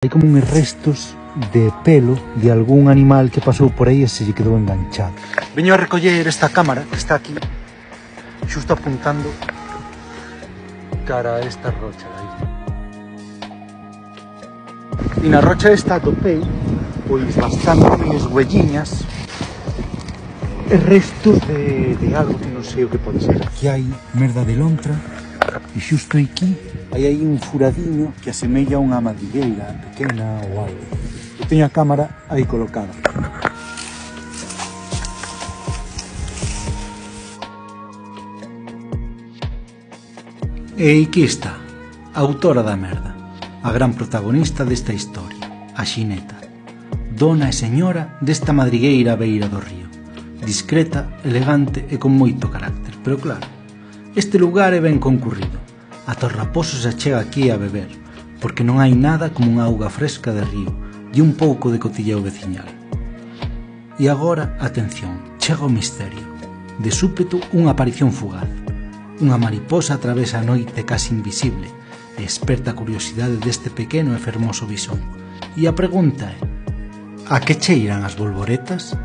Hai como uns restos de pelo de algún animal que pasou por aí e se lle quedou enganchado. Veño a recoller esta cámara que está aquí, xusto apuntando cara a esta rocha de aí. E na rocha esta atopei pois bastantes huelliñas e restos de algo que non sei o que pode ser. Aquí hai merda de lontra e xusto aquí hai un furadiño que asemella a unha madrigueira pequena ou algo. Eu teño a cámara aí colocada. E aquí está, a autora da merda, a gran protagonista desta historia, a Xineta, dona e señora desta madrigueira á beira do río, discreta, elegante e con moito carácter. Pero claro, este lugar é ben concurrido. Ata os raposos se chega aquí a beber, porque non hai nada como unha auga fresca de río e un pouco de cotilleo veciñal. E agora, atención, chega o misterio. De súpeto, unha aparición fugaz. Unha mariposa atravesa a noite casi invisible e esperta a curiosidade deste pequeno e fermoso bisón. E a pregunta é: a que cheiran as bolboretas?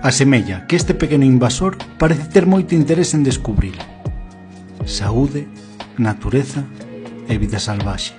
Asemella que este pequeno invasor parece ter moito interese en descubrilo. Saúde, natureza e vida salvaxe.